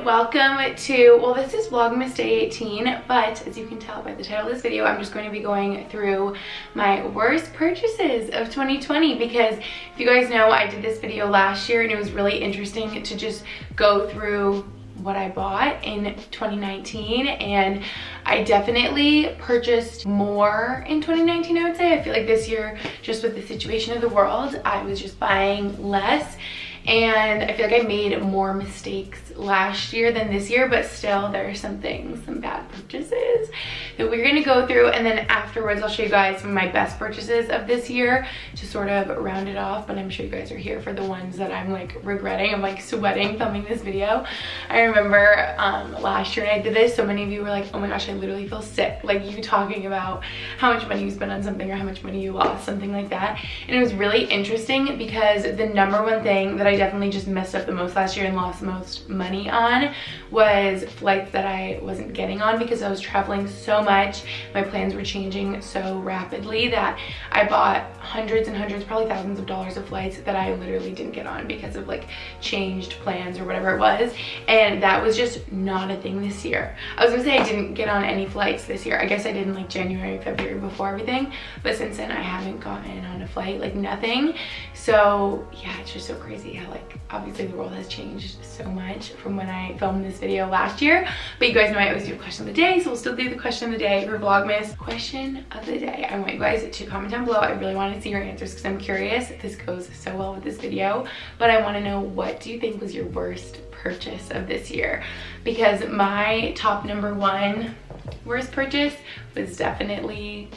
welcome to, well, this is Vlogmas Day 18, but as you can tell by the title of this video, I'm just going to be going through my worst purchases of 2020 because if you guys know, I did this video last year and it was really interesting to just go through what I bought in 2019, and I definitely purchased more in 2019, I would say. I feel like this year, just with the situation of the world, I was just buying less. And I feel like I made more mistakes last year than this year, but still there are some things, some bad purchases that we're gonna go through. And then afterwards, I'll show you guys some of my best purchases of this year to sort of round it off. But I'm sure you guys are here for the ones that I'm like regretting. I'm like sweating filming this video. I remember last year when I did this, so many of you were like, oh my gosh, I literally feel sick. Like you talking about how much money you spent on something or how much money you lost, something like that. And it was really interesting because the number one thing that I definitely just messed up the most last year and lost the most money on was flights that I wasn't getting on because I was traveling so much. My plans were changing so rapidly that I bought hundreds and hundreds, probably thousands of dollars of flights that I literally didn't get on because of like changed plans or whatever it was. And that was just not a thing this year. I was gonna say I didn't get on any flights this year. I guess I did in like January, February before everything, but since then I haven't gotten on a flight, like nothing. So yeah, it's just so crazy how like obviously the world has changed so much from when I filmed this video last year. But you guys know I always do a question of the day, so we'll still do the question of the day for Vlogmas. Question of the day. I want you guys to comment down below. I really want to see your answers because I'm curious. This goes so well with this video, but I want to know, what do you think was your worst purchase of this year? Because my top number one worst purchase was definitely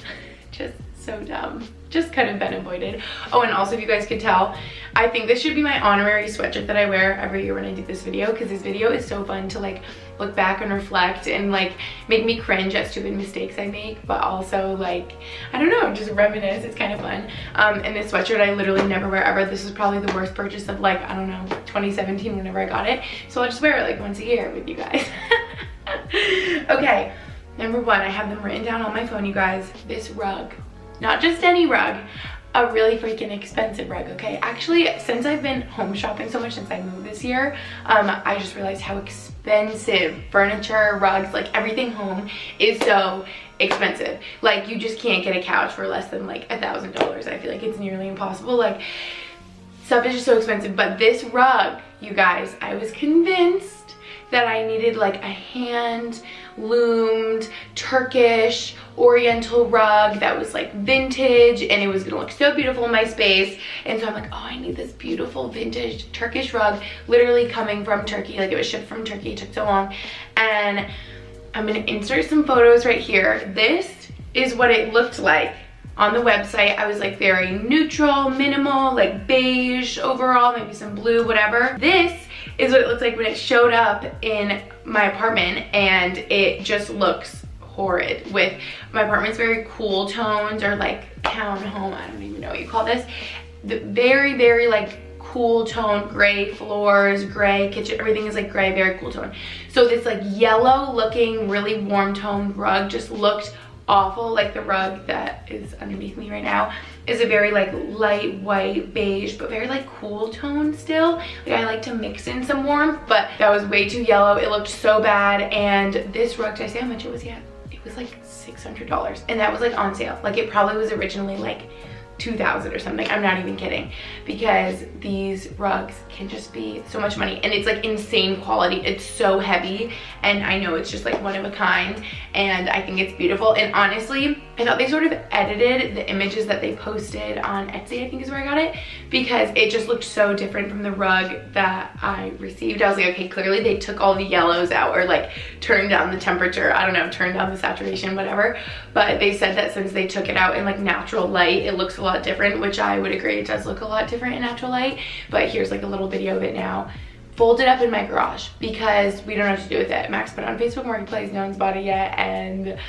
just so dumb, just kind of been avoided. Oh, and also if you guys could tell, I think this should be my honorary sweatshirt that I wear every year when I do this video, because this video is so fun to like look back and reflect and like make me cringe at stupid mistakes I make, but also like, I don't know, just reminisce. It's kind of fun. And this sweatshirt I literally never wear ever. This is probably the worst purchase of like, I don't know, 2017 whenever I got it, so I'll just wear it like once a year with you guys. Okay, number one, I have them written down on my phone, you guys. This rug. Not just any rug, a really freaking expensive rug, okay? Actually, since I've been home shopping so much since I moved this year, I just realized how expensive furniture, rugs, like everything home is so expensive. Like you just can't get a couch for less than like $1,000. I feel like it's nearly impossible. Like stuff is just so expensive. But this rug, you guys, I was convinced that I needed like a hand loomed Turkish oriental rug that was like vintage and it was gonna look so beautiful in my space. And so I'm like, oh, I need this beautiful vintage Turkish rug, literally coming from Turkey. Like it was shipped from Turkey, it took so long. And I'm gonna insert some photos right here. This is what it looked like on the website. I was like very neutral, minimal, like beige overall, maybe some blue, whatever. This is what it looks like when it showed up in my apartment, and it just looks horrid. With my apartment's very cool tones, or like town home, I don't even know what you call this. The very like cool tone, gray floors, gray kitchen, everything is like gray, very cool tone. So this like yellow looking, really warm toned rug just looked awful. Like the rug that is underneath me right now is a very like light white beige, but very like cool tone still. Like I like to mix in some warmth, but that was way too yellow. It looked so bad. And this rug, did I say how much it was yet? It was like $600, and that was like on sale. Like it probably was originally like $2,000 or something. I'm not even kidding, because these rugs can just be so much money, and it's like insane quality. It's so heavy, and I know it's just like one of a kind, and I think it's beautiful. And honestly, I thought they sort of edited the images that they posted on Etsy, I think is where I got it, because it just looked so different from the rug that I received. I was like, okay, clearly they took all the yellows out, or like turned down the temperature, I don't know, turned down the saturation, whatever. But they said that since they took it out in like natural light, it looks a lot different, which I would agree, it does look a lot different in natural light. But here's like a little video of it now. Folded up in my garage because we don't know what to do with it. Max put it on Facebook Marketplace, no one's bought it yet, and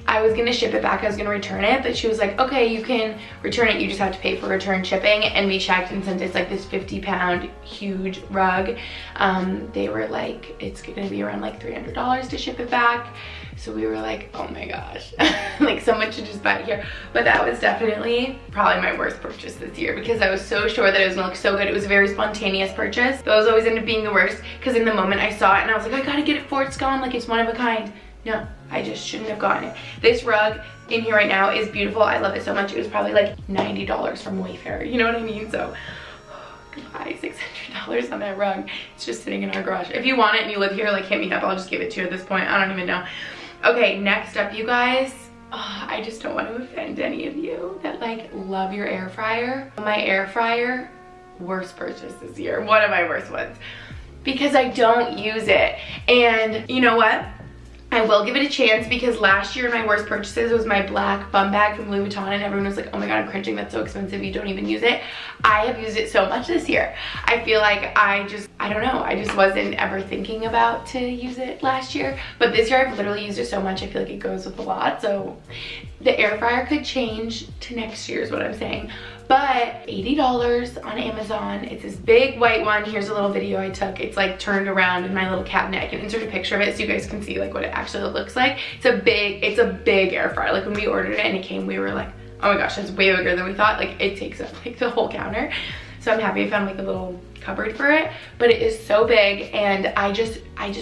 I was gonna ship it back, I was gonna return it, but she was like, okay, you can return it, you just have to pay for return shipping. And we checked, and since it's like this 50-pound huge rug, they were like, it's gonna be around like $300 to ship it back. So we were like, oh my gosh, like someone should just buy it here. But that was definitely probably my worst purchase this year, because I was so sure that it was gonna look so good. It was a very spontaneous purchase. Those always end up being the worst, because in the moment I saw it and I was like, I gotta get it before it's gone, like it's one of a kind. No, I just shouldn't have gotten it. This rug in here right now is beautiful. I love it so much. It was probably like $90 from Wayfair, you know what I mean? So goodbye, $600 on that rug. It's just sitting in our garage. If you want it and you live here, like hit me up, I'll just give it to you at this point. I don't even know. Okay, next up, you guys, I just don't want to offend any of you that like love your air fryer. My air fryer, worst purchase this year, one of my worst ones, because I don't use it. And you know what? I will give it a chance, because last year my worst purchases was my black bum bag from Louis Vuitton, and everyone was like, oh my god, I'm cringing, that's so expensive, you don't even use it. I have used it so much this year. I feel like I don't know, I just wasn't ever thinking about to use it last year, but this year I've literally used it so much, I feel like it goes with a lot. So the air fryer could change to next year is what I'm saying. But $80 on Amazon. It's this big white one. Here's a little video I took. It's like turned around in my little cabinet. I can insert a picture of it so you guys can see like what it actually looks like. It's a big air fryer. Like when we ordered it and it came, we were like, oh my gosh, that's way bigger than we thought. Like it takes up like the whole counter. So I'm happy I found like a little cupboard for it, but it is so big, and I just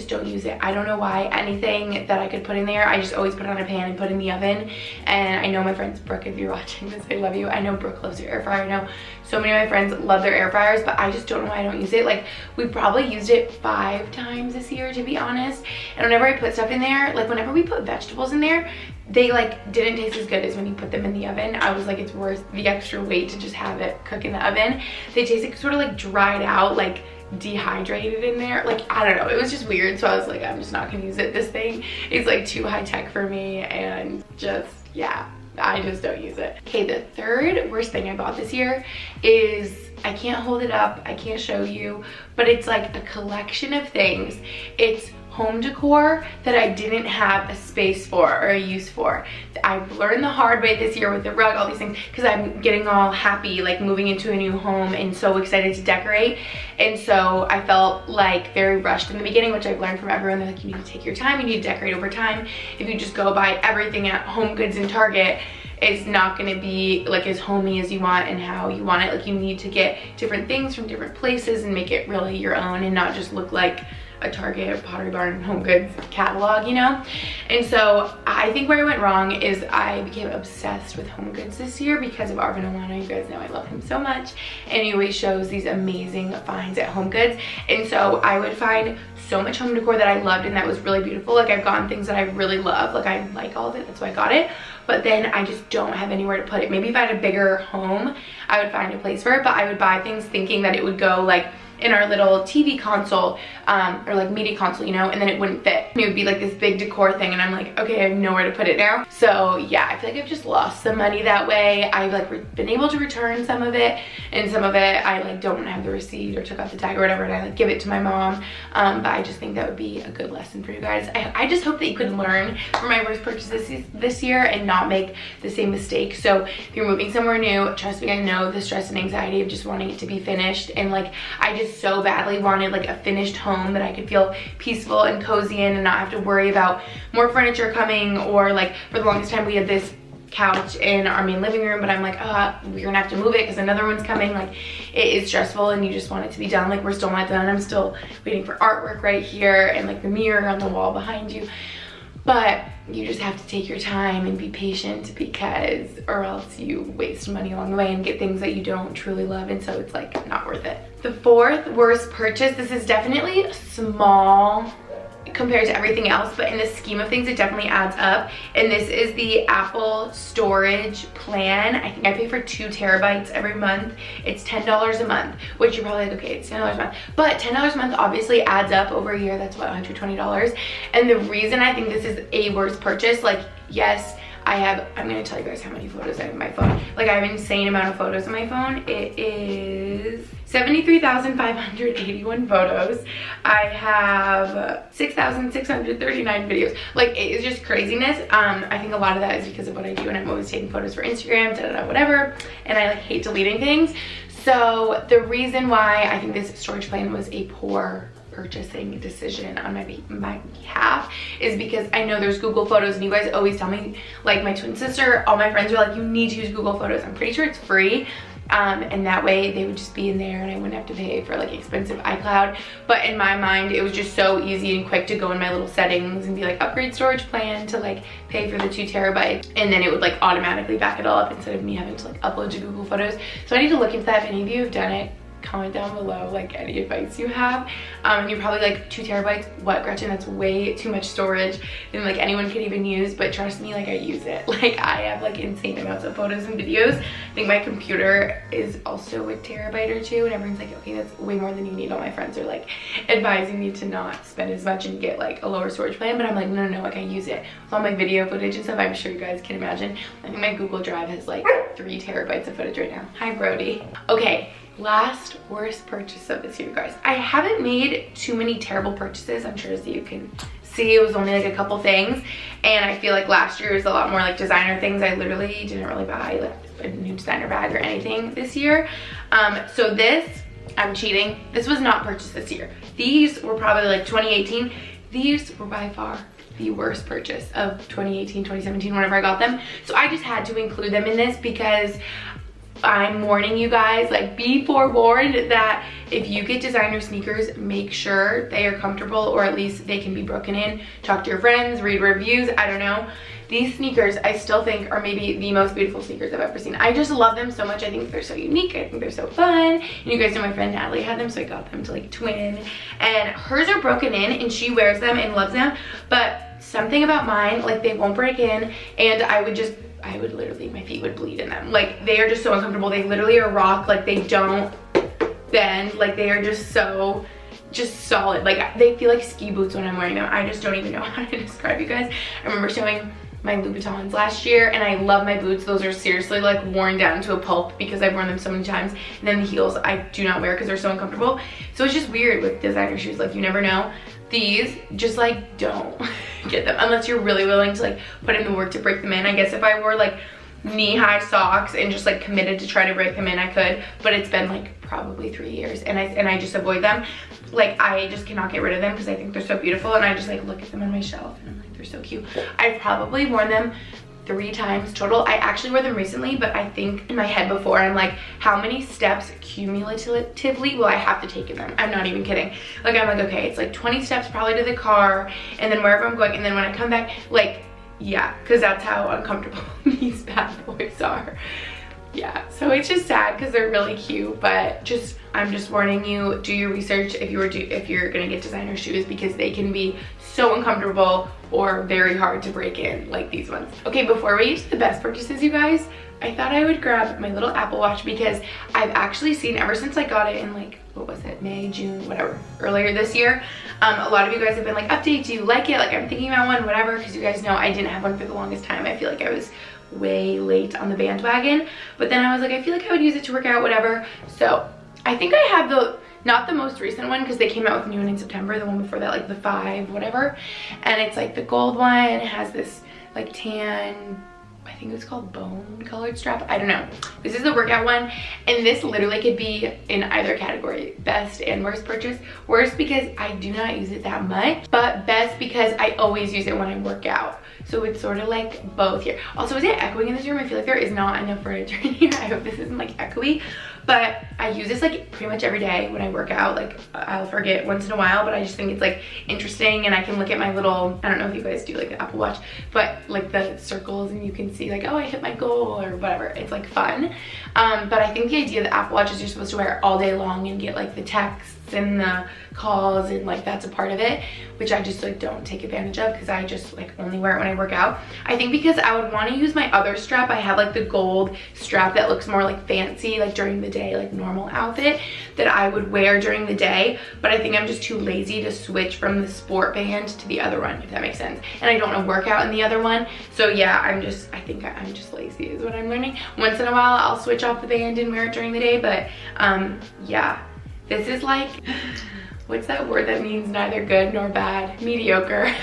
don't use it. I don't know why. Anything that I could put in there, I just always put it on a pan and put in the oven. And I know my friends, Brooke, if you're watching this, I love you. I know Brooke loves her air fryer. I know so many of my friends love their air fryers, but I just don't know why I don't use it. Like we probably used it 5 times this year, to be honest. And whenever I put stuff in there, like whenever we put vegetables in there, they like didn't taste as good as when you put them in the oven. I was like, it's worth the extra weight to just have it cook in the oven. They taste like sort of like dried out, like dehydrated in there. Like I don't know, it was just weird. So I was like, I'm just not gonna use it. This thing is like too high tech for me, and just yeah, I just don't use it. Okay, the third worst thing I bought this year is, I can't hold it up, I can't show you, but it's like a collection of things. It's home decor that I didn't have a space for or a use for. I've learned the hard way this year with the rug, all these things, because I'm getting all happy, like moving into a new home and so excited to decorate. And so I felt like very rushed in the beginning, which I've learned from everyone. They're like, you need to take your time, you need to decorate over time. If you just go buy everything at Home Goods and Target, it's not going to be like as homey as you want and how you want it. Like you need to get different things from different places and make it really your own, and not just look like a Target, Pottery Barn, Home Goods catalog, you know? And so I think where I went wrong is I became obsessed with Home Goods this year because of Arvin Olano. You guys know I love him so much, and he always shows these amazing finds at Home Goods. And so I would find so much home decor that I loved and that was really beautiful. Like I've gotten things that I really love, like I like all of it, that's why I got it. But then I just don't have anywhere to put it. Maybe if I had a bigger home, I would find a place for it, but I would buy things thinking that it would go like in our little TV console or like media console, you know, and then it wouldn't fit. It would be like this big decor thing, and I'm like, okay, I have nowhere to put it now. So yeah, I feel like I've just lost some money that way. I've like been able to return some of it, and some of it I like don't have the receipt or took out the tag or whatever, and I like give it to my mom. But I just think that would be a good lesson for you guys. I just hope that you could learn from my worst purchases this year and not make the same mistake. So if you're moving somewhere new, trust me, I know the stress and anxiety of just wanting it to be finished, and like I just so badly wanted like a finished home that I could feel peaceful and cozy in and not have to worry about more furniture coming, or like for the longest time we had this couch in our main living room, but I'm like, we're gonna have to move it because another one's coming. Like it is stressful and you just want it to be done. Like we're still not done. I'm still waiting for artwork right here and like the mirror on the wall behind you. But you just have to take your time and be patient, because or else you waste money along the way and get things that you don't truly love, and so it's like not worth it. The fourth worst purchase, this is definitely small compared to everything else, but in the scheme of things it definitely adds up, and this is the Apple storage plan. I think I pay for 2 terabytes every month. It's $10 a month, which you're probably like, okay, it's $10 a month, but $10 a month obviously adds up over a year. That's what, $120. And the reason I think this is a worst purchase, like yes, I'm gonna tell you guys how many photos I have on my phone. Like, I have an insane amount of photos on my phone. It is 73,581 photos. I have 6,639 videos. Like, it is just craziness. I think a lot of that is because of what I do, and I'm always taking photos for Instagram, whatever, and I like hate deleting things. So the reason why I think this storage plan was a poor purchasing decision on my behalf is because I know there's Google Photos, and you guys always tell me, like my twin sister, all my friends are like, you need to use Google Photos. I'm pretty sure it's free. And that way they would just be in there and I wouldn't have to pay for like expensive iCloud. But in my mind, it was just so easy and quick to go in my little settings and be like, upgrade storage plan to like pay for the 2 terabytes. And then it would like automatically back it all up instead of me having to like upload to Google Photos. So I need to look into that. If any of you have done it, comment down below like any advice you have. And you're probably like, 2 terabytes, what, Gretchen? That's way too much storage than like anyone could even use. But trust me, like I use it. Like I have like insane amounts of photos and videos. I think my computer is also a terabyte or 2, and everyone's like, okay, that's way more than you need. All my friends are like advising me to not spend as much and get like a lower storage plan, but I'm like, no, like I use it with all my video footage and stuff. I'm sure you guys can imagine. I think my Google Drive has like 3 terabytes of footage right now. Hi, Brody. Okay. Last worst purchase of this year, guys. I haven't made too many terrible purchases. I'm sure as you can see, it was only like a couple things, and I feel like last year was a lot more like designer things. I literally didn't really buy like a new designer bag or anything this year. So this, I'm cheating. This was not purchased this year. These were probably like 2018. These were by far the worst purchase of 2018, 2017, whenever I got them. So I just had to include them in this because I'm warning you guys, like be forewarned that if you get designer sneakers, make sure they are comfortable, or at least they can be broken in. Talk to your friends, read reviews, I don't know. These sneakers I still think are maybe the most beautiful sneakers I've ever seen. I just love them so much. I think they're so unique. I think they're so fun. And you guys know my friend Natalie had them, so I got them to like twin. And hers are broken in and she wears them and loves them. But something about mine, like they won't break in, and I would literally, my feet would bleed in them. Like they are just so uncomfortable. They literally are rock, like they don't bend, like they are just so solid. Like they feel like ski boots when I'm wearing them. I just don't even know how to describe you guys. I remember showing my Louboutins last year, and I love my boots. Those are seriously like worn down to a pulp because I've worn them so many times. And then the heels I do not wear because they're so uncomfortable. So it's just weird with designer shoes, like you never know. These just like don't get them unless you're really willing to like put in the work to break them in. I guess if I wore like knee-high socks and just like committed to try to break them in, I could, but it's been like probably 3 years and I just avoid them. Like I just cannot get rid of them because I think they're so beautiful, and I just like look at them on my shelf and I'm like, they're so cute. I've probably worn them 3 times total. I actually wore them recently, but I think in my head before, I'm like, how many steps cumulatively will I have to take in them? I'm not even kidding. Like I'm like, okay, it's like 20 steps probably to the car, and then wherever I'm going, and then when I come back, like, yeah, because that's how uncomfortable these bad boys are. Yeah, so it's just sad because they're really cute, but I'm just warning you, do your research if you're gonna get designer shoes, because they can be so uncomfortable or very hard to break in, like these ones. Okay, before we get to the best purchases, you guys, I thought I would grab my little Apple Watch because I've actually seen, ever since I got it in like, what was it, May, June, whatever, earlier this year, a lot of you guys have been like, update, do you like it? Like I'm thinking about one, whatever, because you guys know I didn't have one for the longest time. I feel like I was way late on the bandwagon, but then I was like, I feel like I would use it to work out, whatever. So I think I have not the most recent one because they came out with a new one in September, the one before that, like the 5 whatever, and it's like the gold one. It has this like tan, I think it's called bone colored strap, I don't know. This is the workout one, and this literally could be in either category, best and worst purchase. Worst because I do not use it that much, but best because I always use it when I work out. So it's sort of like both here. Also, is it echoing in this room? I feel like there is not enough furniture in here. I hope this isn't like echoey, but I use this like pretty much every day when I work out. Like I'll forget once in a while, but I just think it's like interesting, and I can look at my little, I don't know if you guys do like the Apple Watch, but like the circles, and you can see like, oh, I hit my goal or whatever. It's like fun. But I think the idea of the Apple Watch is you're supposed to wear it all day long and get like the texts and the calls, and like that's a part of it, which I just like don't take advantage of because I just like only wear it when I work out. I think because I would want to use my other strap. I have like the gold strap that looks more like fancy, like during the day, like normal outfit that I would wear during the day. But I think I'm just too lazy to switch from the sport band to the other one, if that makes sense. And I don't want to work out in the other one. So yeah, I think I'm just lazy is what I'm learning. Once in a while, I'll switch off the band and wear it during the day. But yeah, this is like, what's that word that means neither good nor bad? Mediocre.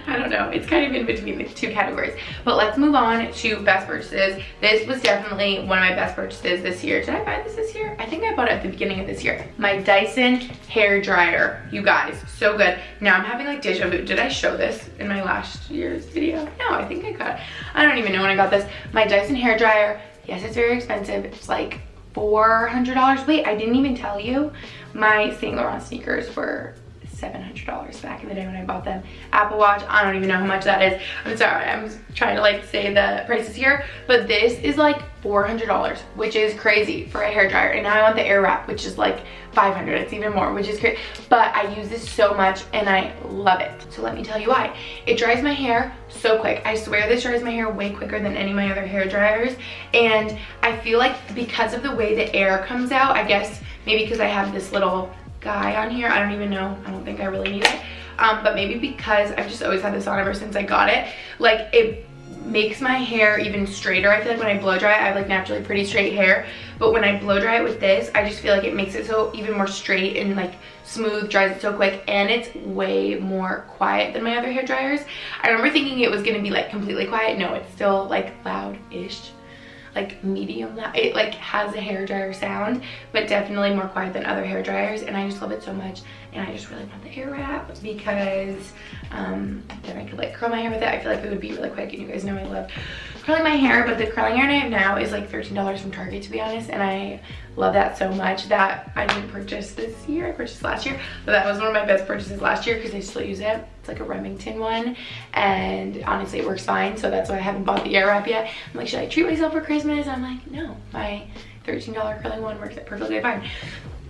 I don't know. It's kind of in between the two categories. But let's move on to best purchases. This was definitely one of my best purchases this year. Did I buy this year? I think I bought it at the beginning of this year. My Dyson hair dryer. You guys, so good. Now I'm having like deja vu. Did I show this in my last year's video? No, I think I got it. I don't even know when I got this. My Dyson hair dryer. Yes, it's very expensive. It's like $400. Wait, I didn't even tell you. My Saint Laurent sneakers were $700 back in the day when I bought them. Apple Watch, I don't even know how much that is. I'm sorry, I'm trying to like say the prices here, but this is like $400, which is crazy for a hair dryer. And now I want the air wrap, which is like $500. It's even more, which is crazy. But I use this so much and I love it. So let me tell you why. It dries my hair so quick. I swear this dries my hair way quicker than any of my other hair dryers. And I feel like because of the way the air comes out, I guess maybe because I have this little guy on here, I don't even know, I don't think I really need it, but maybe because I've just always had this on ever since I got it, like it makes my hair even straighter. I feel like when I blow dry it, I have like naturally pretty straight hair, but when I blow dry it with this, I just feel like it makes it so even more straight and like smooth, dries it so quick, and it's way more quiet than my other hair dryers. I remember thinking it was gonna be like completely quiet. No, it's still like loud-ish, like medium loud. It like has a hair dryer sound, but definitely more quiet than other hair dryers, and I just love it so much. And I just really want the air wrap because then I could like curl my hair with it. I feel like it would be really quick, and you guys know I love curling my hair, but the curling iron I have now is like $13 from Target, to be honest, and I love that so much. That I didn't purchase this year, I purchased last year, but that was one of my best purchases last year because I still use it. It's like a Remington one, and honestly it works fine, so that's why I haven't bought the air wrap yet. I'm like, should I treat myself for Christmas? I'm like, no, my $13 curling one works perfectly fine.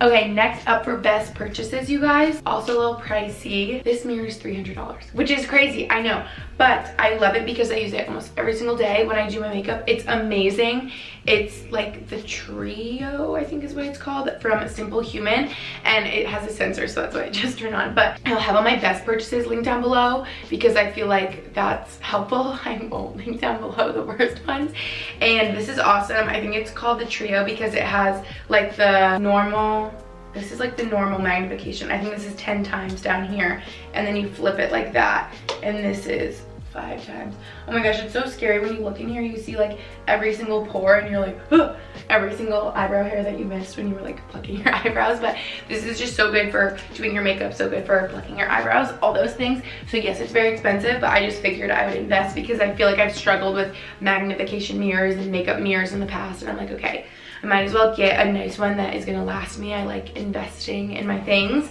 Okay, next up for best purchases, you guys. Also a little pricey. This mirror is $300, which is crazy, I know. But I love it because I use it almost every single day when I do my makeup. It's amazing. It's like the Trio, I think is what it's called, from Simple Human. And it has a sensor, so that's why I just turned on. But I'll have all my best purchases linked down below because I feel like that's helpful. I won't link down below the worst ones. And this is awesome. I think it's called the Trio because it has like the normal, this is like the normal magnification. I think this is 10 times down here, and then you flip it like that, and this is 5 times. Oh my gosh, it's so scary when you look in here. You see like every single pore, and you're like, ugh, every single eyebrow hair that you missed when you were like plucking your eyebrows. But this is just so good for doing your makeup, so good for plucking your eyebrows, all those things. So yes, it's very expensive, but I just figured I would invest because I feel like I've struggled with magnification mirrors and makeup mirrors in the past, and I'm like, okay, I might as well get a nice one that is gonna last me. I like investing in my things.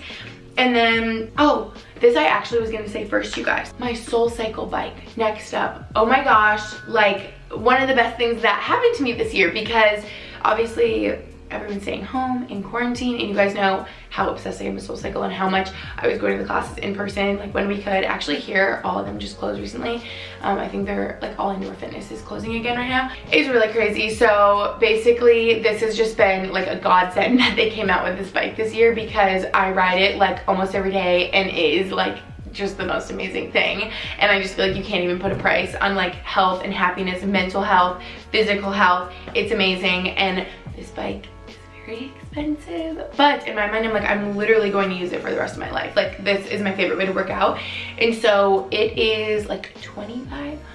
And then, oh, this I actually was gonna say first, you guys. My SoulCycle Bike, next up. Oh my gosh, like one of the best things that happened to me this year because obviously everyone's staying home in quarantine, and you guys know how obsessed I am with SoulCycle and how much I was going to the classes in person, like when we could. Actually here, all of them just closed recently. I think they're like all Indoor Fitness is closing again right now. It's really crazy. So basically this has just been like a godsend that they came out with this bike this year because I ride it like almost every day, and it is like just the most amazing thing. And I just feel like you can't even put a price on like health and happiness, mental health, physical health. It's amazing. And this bike is very expensive, but in my mind I'm like, I'm literally going to use it for the rest of my life. Like this is my favorite way to work out. And so it is like $2,500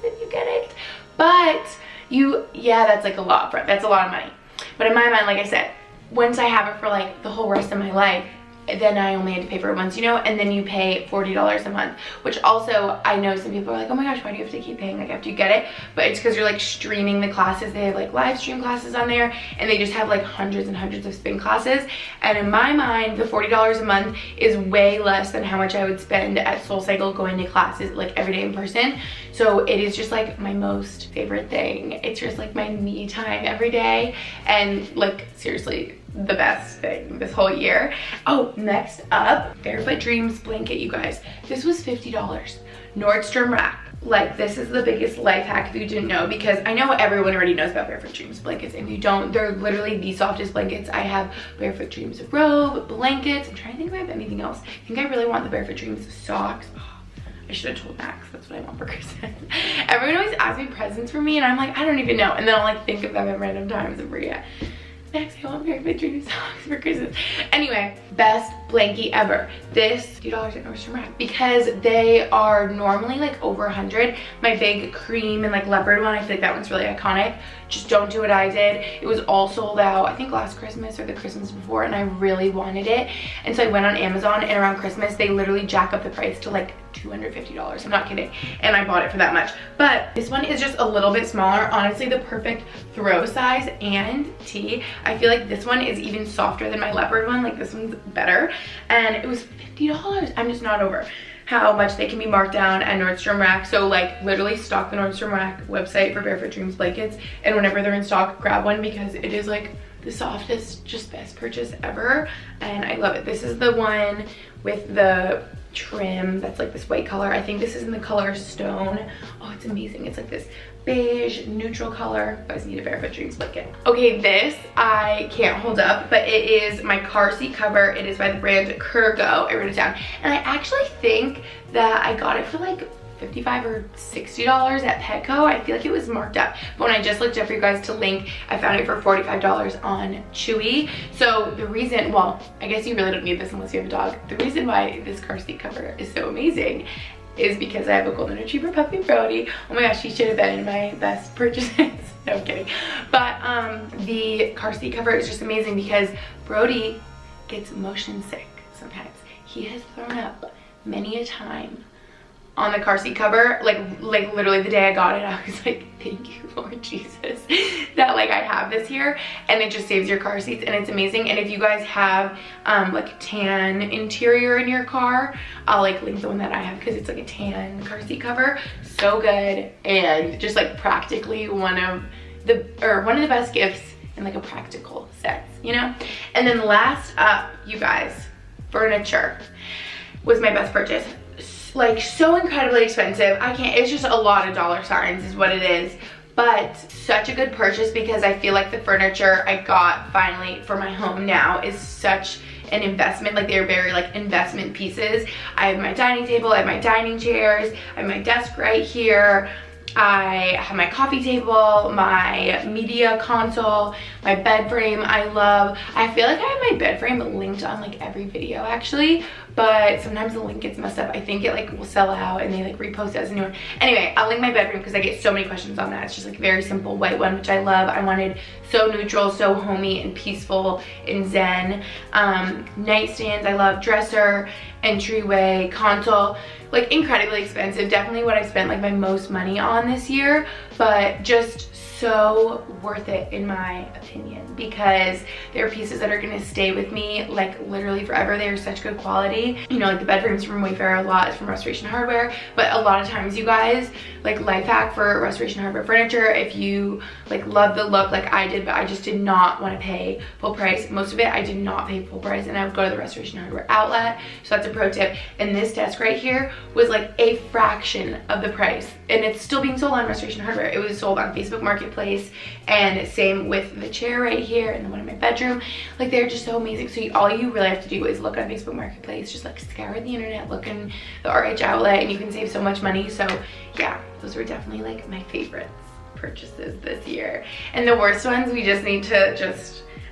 if you get it. But yeah, that's like a lot. That's a lot of money. But in my mind, like I said, once I have it for like the whole rest of my life, then I only had to pay for it once, you know, and then you pay $40 a month, which also I know some people are like, oh my gosh, why do you have to keep paying like after you get it? But it's because you're like streaming the classes. They have like live stream classes on there, and they just have like hundreds and hundreds of spin classes. And in my mind, the $40 a month is way less than how much I would spend at SoulCycle going to classes like every day in person. So it is just like my most favorite thing. It's just like my me time every day, and like seriously, the best thing this whole year. Oh, next up, Barefoot Dreams blanket, you guys. This was $50. Nordstrom rack. Like, this is the biggest life hack if you didn't know, because I know everyone already knows about Barefoot Dreams blankets. If you don't, they're literally the softest blankets. I have Barefoot Dreams robe, blankets. I'm trying to think if I have anything else. I think I really want the Barefoot Dreams socks. Oh, I should have told Max that's what I want for Christmas. Everyone always asks me presents for me and I'm like, I don't even know. And then I'll like think of them at random times and forget. Max, I want Barefoot Dreams socks for Christmas. Anyway, best blankie ever. This $50 at Nordstrom Rack, because they are normally like over 100. My big cream and like leopard one, I feel like that one's really iconic. Just don't do what I did. It was all sold out, I think last Christmas or the Christmas before, and I really wanted it. And so I went on Amazon, and around Christmas, they literally jack up the price to like $250. I'm not kidding. And I bought it for that much. But this one is just a little bit smaller. Honestly, the perfect throw size and tee. I feel like this one is even softer than my leopard one. Like, this one's better. And it was $50. I'm just not over how much they can be marked down at Nordstrom Rack. So like, literally stock the Nordstrom Rack website for Barefoot Dreams blankets, and whenever they're in stock, grab one, because it is like the softest, just best purchase ever, and I love it. This is the one with the trim that's like this white color. I think this is in the color Stone. Oh, it's amazing. It's like this beige neutral color. You guys need a Barefoot Dreams blanket. Okay, this I can't hold up, but it is my car seat cover. It is by the brand Geraghty. I wrote it down, and I actually think that I got it for like $55 or $60 at Petco. I feel like it was marked up, but when I just looked up for you guys to link, I found it for $45 on Chewy. So the reason, well, I guess you really don't need this unless you have a dog. The reason why this car seat cover is so amazing is because I have a golden retriever puppy, Brody. Oh my gosh, he should have been in my best purchases. No, I'm kidding. But the car seat cover is just amazing because Brody gets motion sick sometimes. He has thrown up many a time on the car seat cover. Like literally the day I got it, I was like, thank you, Lord Jesus, that like I have this here, and it just saves your car seats, and it's amazing. And if you guys have like tan interior in your car, I'll like link the one that I have, because it's like a tan car seat cover. So good, and just like practically one of the best gifts in like a practical sense, you know? And then last up, you guys, furniture was my best purchase. Like, so incredibly expensive. I can't, it's just a lot of dollar signs is what it is, but such a good purchase, because I feel like the furniture I got finally for my home now is such an investment. Like, they're very like investment pieces. I have my dining table, I have my dining chairs, I have my desk right here, I have my coffee table, my media console, my bed frame. I feel like I have my bed frame linked on like every video actually, but sometimes the link gets messed up. I think it like will sell out and they like repost it as a new one. Anyway, I'll link my bed frame because I get so many questions on that. It's just like very simple white one, which I love. I wanted so neutral, so homey and peaceful and zen. Nightstands, I love. Dresser, entryway, console. Like, incredibly expensive. Definitely what I spent like my most money on this year, but just so worth it in my opinion, because they're pieces that are gonna stay with me like literally forever. They are such good quality. You know, like the bed frames from Wayfair, a lot is from Restoration Hardware, but a lot of times, you guys, like life hack for Restoration Hardware furniture, if you like love the look like I did, but I just did not want to pay full price, most of it I did not pay full price, and I would go to the Restoration Hardware outlet. So that's a pro tip. And this desk right here was like a fraction of the price, and it's still being sold on Restoration Hardware. It was sold on Facebook Marketplace, and same with the chair right here and the one in my bedroom. Like, they're just so amazing. So all you really have to do is look on Facebook Marketplace, just like scour the internet, look in the RH outlet, and you can save so much money. So yeah, those were definitely like my favorites purchases this year. And the worst ones, we just need to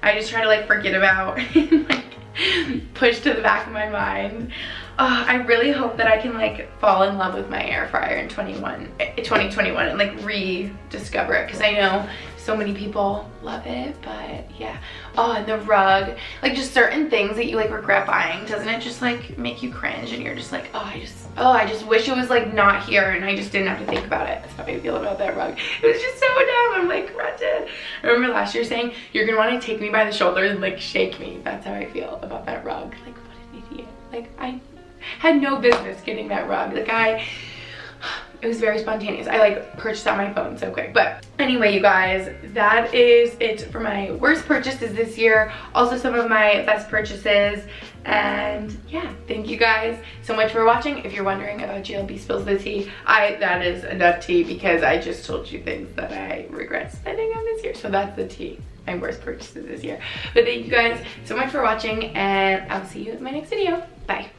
I just try to like forget about and like push to the back of my mind. I really hope that I can like fall in love with my air fryer in 2021 and like rediscover it, because I know so many people love it. But yeah. Oh, and the rug, like just certain things that you like regret buying, doesn't it just like make you cringe, and you're just like, I just wish it was like not here and I just didn't have to think about it. That's how I feel about that rug. It was just so dumb. I'm like, Gretchen, I remember last year saying, you're gonna want to take me by the shoulders and like shake me. That's how I feel about that rug. Like, what an idiot. Like, I had no business getting that rug. Like, It was very spontaneous. I like purchased on my phone so quick. But anyway, you guys, that is it for my worst purchases this year. Also some of my best purchases. And yeah, thank you guys so much for watching. If you're wondering about GLB spills the tea, that is enough tea because I just told you things that I regret spending on this year. So that's the tea, my worst purchases this year. But thank you guys so much for watching, and I'll see you in my next video. Bye.